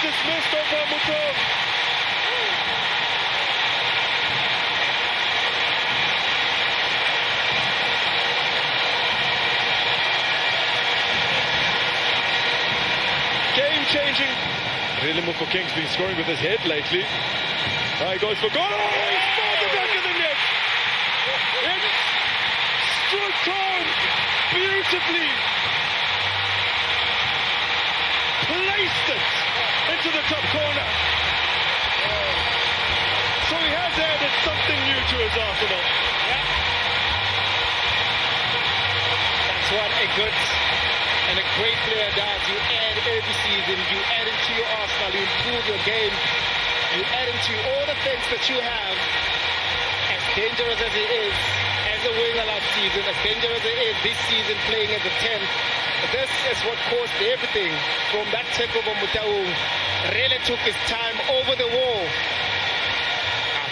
dismissed over Mutom. Game-changing. Really, Mofokeng's been scoring with his head lately. Now he goes for goal. Oh, he's found the back of the net. It's struck home beautifully. Placed it into the top corner. So he has added something new to his arsenal. Yeah. That's what a good and a great player does. You add every season, you add into your arsenal, you improve your game, you add into all the things that you have. As dangerous as he is as a winger last season, as dangerous as he is this season playing as a 10, this is what caused everything from that takeover. Motaung really took his time over the wall.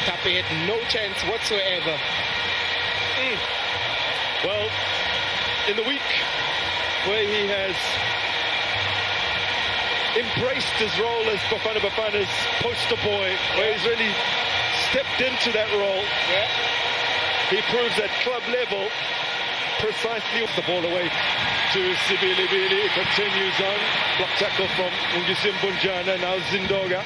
Tape had no chance whatsoever. Well, in the week where he has embraced his role as Bafana Bafana's poster boy, where he's really stepped into that role. Yeah. He proves at club level precisely off the ball away to Sibili Bili. It continues on. Block tackle from Ungisim Bunjana, now Zindoga.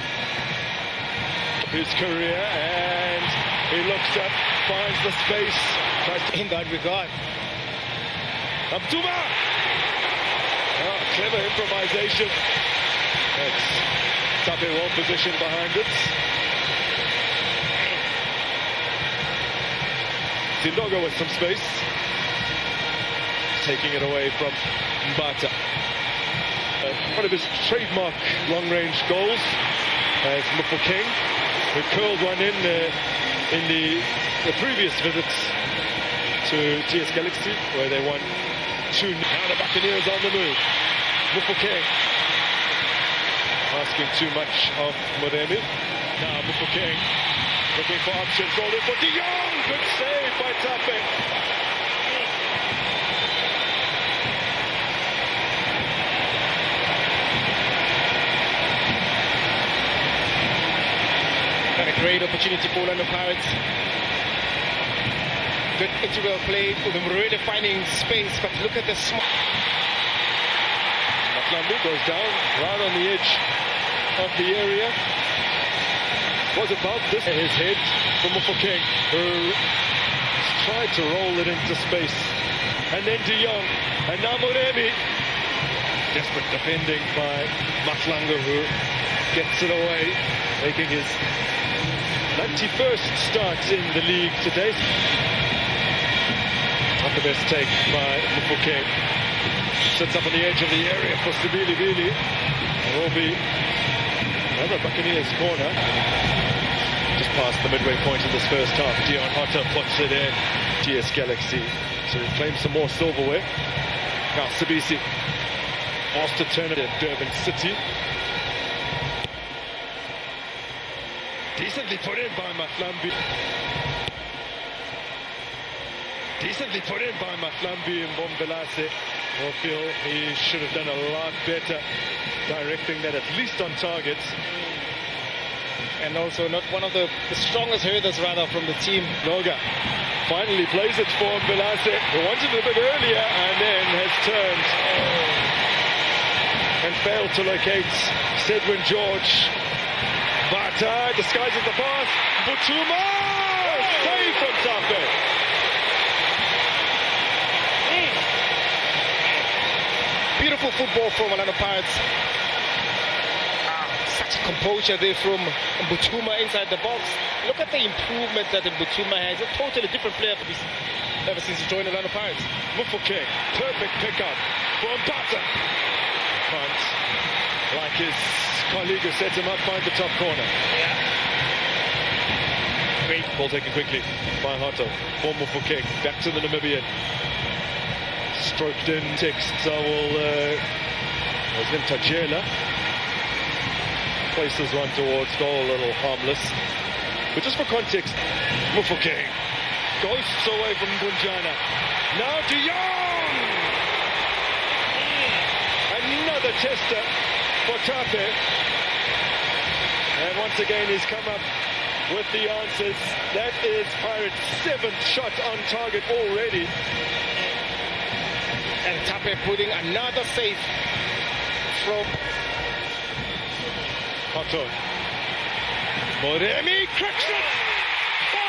His career, and he looks up, finds the space. In that regard. Abduma! Oh, clever improvisation. That's Tape well positioned behind it. Zindoga with some space. Taking it away from Mbata. One of his trademark long-range goals as Mofokeng, who curled one in the previous visits to TS Galaxy, where they won 2. Now the Buccaneers on the move. Mofokeng asking too much of Moremi. Now Mofokeng looking for options. Rolled in for De Jong. Good save by Tape. Got a great opportunity for Orlando Pirates. Good integral play for them, really finding space, but look at the small. Maflambi goes down right on the edge of the area. Was about this his head from Mofokeng, who tried to roll it into space. And then De Jong, and now Moremi. Desperate defending by Matlanga, who gets it away, making his 91st start in the league today. Not the best take by Mofokeng. Sits up on the edge of the area for Sibili Bili. It will be another Buccaneers corner. Just past the midway point in this first half. Dion Hotter puts it in. TS Galaxy to reclaim some more silverware. Now Sibisi asked to turn it in Durban City. Decently put in by Maflambi. Decently put in by Maflambi and Bombelase. I feel he should have done a lot better directing that at least on target. And also not one of the strongest hurdles rather from the team. Noga finally plays it for Bombelase, who wanted it a bit earlier and then has turned and failed to locate Cedwin George. But disguises the pass. Butuma! Save from Tape. Beautiful football from Orlando Pirates. Such composure there from Butuma inside the box. Look at the improvement that Butuma has. A totally different player ever since he joined Orlando Pirates. Mofokeng, perfect pickup for Mbata. Can't, like his colleague who set him up, find the top corner. Yeah. Great ball taken quickly by Hato. For Mofokeng, back to the Namibian. Stroked in text. Osman Tajela places one towards goal, a little harmless. But just for context, Mofokeng ghosts away from Bunjana. Now De Jong! Another tester for Tape. And once again, he's come up with the answers. That is Pirates' 7th shot on target already. And Tape putting another save from Otto. Moremi cracks it! Whoa!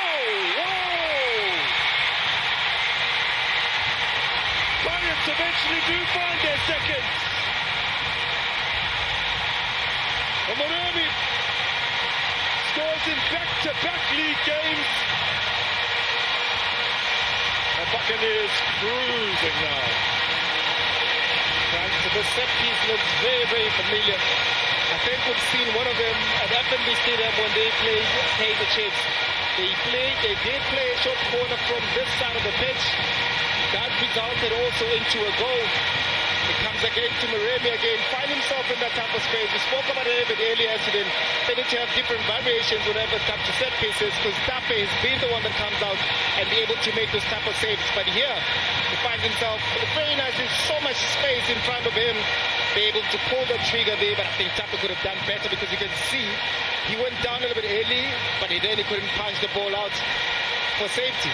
Pirates eventually do find their second. Moremi scores in back-to-back league games. The Buccaneers cruising now. Right, so the set piece looks very, very familiar. I think we've seen one of them at FNB Stadium when they played Kaizer Chiefs. They did play a short corner from this side of the pitch. That resulted also into a goal. It comes again to Moremi again, find himself in that type of space. We spoke about it a bit earlier today. They need to have different variations whenever it comes to set pieces, because Tape has been the one that comes out and be able to make those type of saves. But here, he finds himself very nice, in so much space in front of him, be able to pull the trigger there. But I think Tape could have done better, because you can see he went down a little bit early, but then he couldn't punch the ball out for safety.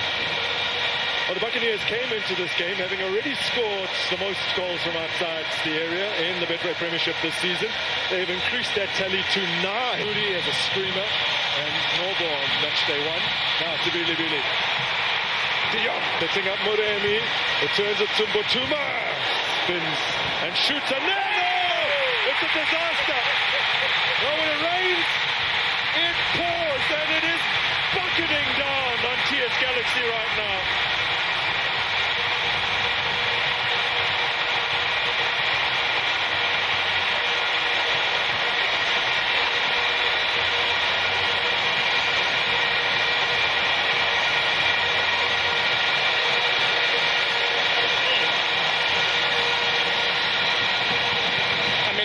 Well, the Buccaneers came into this game having already scored the most goals from outside the area in the Betway Premiership this season. They've increased that tally to 9. Moody as a screamer, and Nobo on match day 1. Now to Billy. Diop pitching up Moremi. It turns it to Mbotuma. Spins and shoots, and no! It's a disaster. Now when it rains, it pours, and it is bucketing down on TS Galaxy right now.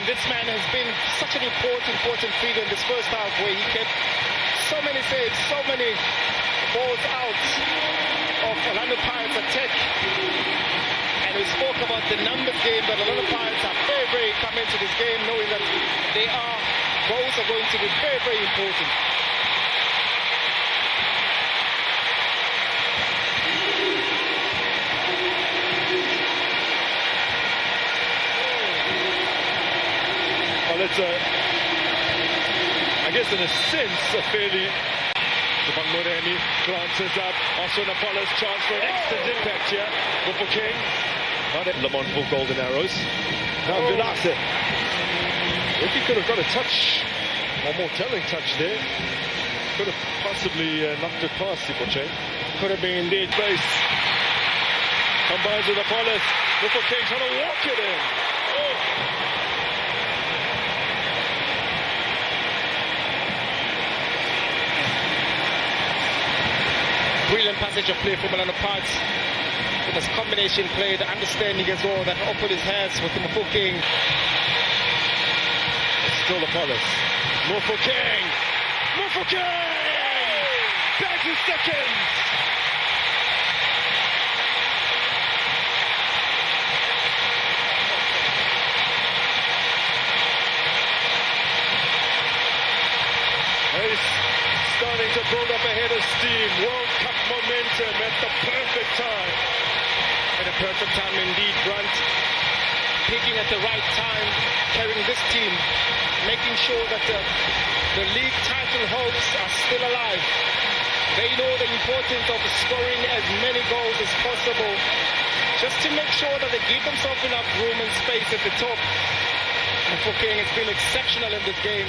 This man has been such an important figure in this first half, where he kept so many saves, so many balls out of Orlando Pirates attack. And we spoke about the numbers game, but Orlando Pirates are very coming to this game knowing that goals are going to be very important. Well, it's I guess in a sense, a fairly... Stefan Moremi glances up. Also Napala's chance for an instant impact here. Mofokeng. Not at Lamont for golden arrows. Now Vilase. If he could have got a touch, or more telling touch there, could have possibly knocked it past Siphocheng. Could have been indeed. Base. Combines with Apollos. Mofokeng trying to walk it in. Oh. Brilliant passage of play from Orlando Pirates. With this combination play, the understanding as well that Opolis has with Mofokeng. Still Apollos. Mofokeng! Back to second! He's starting to build up a head of steam. World Cup momentum at the perfect time. At a perfect time indeed, Grant. Picking at the right time, carrying this team, making sure that the league title hopes are still alive. They know the importance of scoring as many goals as possible, just to make sure that they give themselves enough room and space at the top. Mofokeng has been exceptional in this game.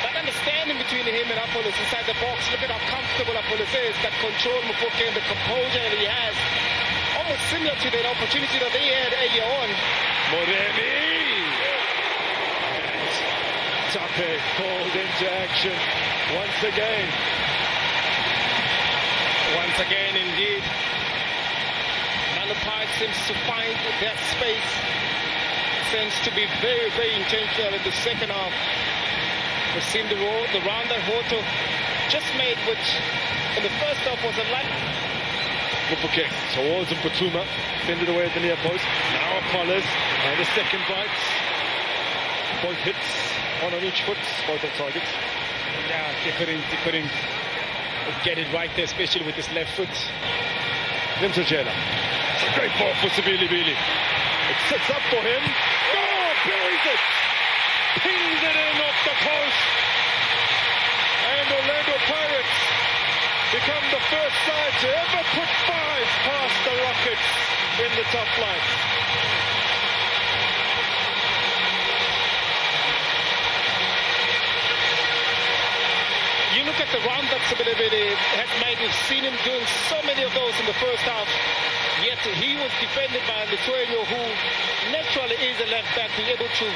That understanding between him and Apollos inside the box, look at how comfortable Apollos is, that control Mofokeng, the composure that he has. Almost similar to that opportunity that they had earlier on. Moremi! Tape called into action once again. Once again, indeed. Orlando Pirates seems to find that space. Seems to be very intentional in the second half. We've seen the run that Hoto just made, which in the first half was a lot. Mofokeng towards Mputuma, fended away at the near post. Now Apollos, and a second bite. Both hits, one on each foot, both on targets. Yeah, he couldn't get it right there, especially with his left foot. Ntozela. It's a great ball for Sibilibili. It sets up for him. Oh, buries it. Pings it in off the post. And Orlando Pirates become the first side to ever put 5 past the Rockets in the top flight. You look at the run that Sibilibili has made. We've seen him doing so many of those in the first half. Yet he was defended by Lithuania, who naturally is a left back, be able to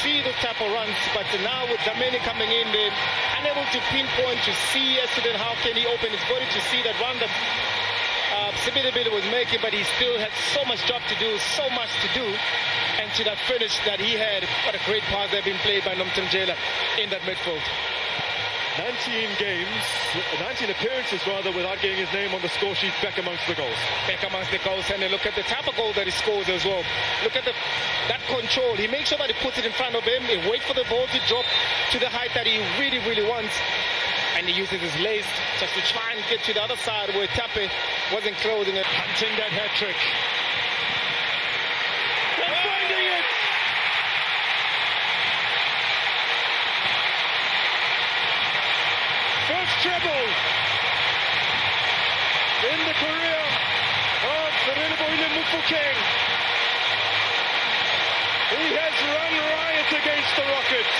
see the type of runs. But now with Dameni coming in, they're unable to pinpoint to see yesterday how can he open his body to see that run that Sibilibili was making. But he still had so much job to do, so much to do. And to that finish that he had, what a great pass that had been played by Ntozela in that midfield. 19 games, 19 appearances rather, without getting his name on the score sheet, back amongst the goals. Back amongst the goals, and then look at the type of goal that he scores as well. Look at that control. He makes sure that he puts it in front of him. He waits for the ball to drop to the height that he really, really wants. And he uses his legs just to try and get to the other side where Tappe wasn't closing it. Hunting that hat-trick. And finding it! First treble in the career of Relebohile Mofokeng. He has run riot against the Rockets.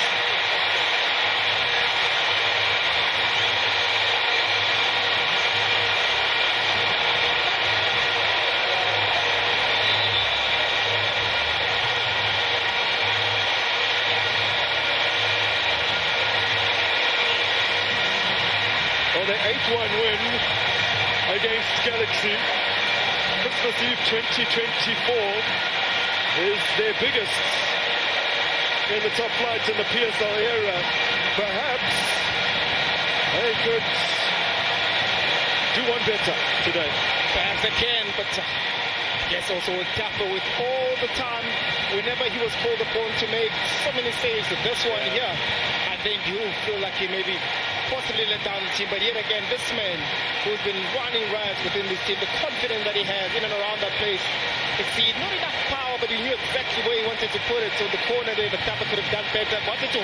For the 8-1 win against Galaxy, Christmas Eve 2024 is their biggest in the top flight in the PSL era. Perhaps they could do one better today. Perhaps they can, but yes, also with Tappe, with all the time, whenever he was called upon to make so many saves, this one here, I think you feel like he maybe possibly let down the team. But yet again, this man who's been running riots within this team, the confidence that he has in and around that place, exceed not enough power, but he knew exactly where he wanted to put it. So the corner there, the Tappe could have done better. Wanted to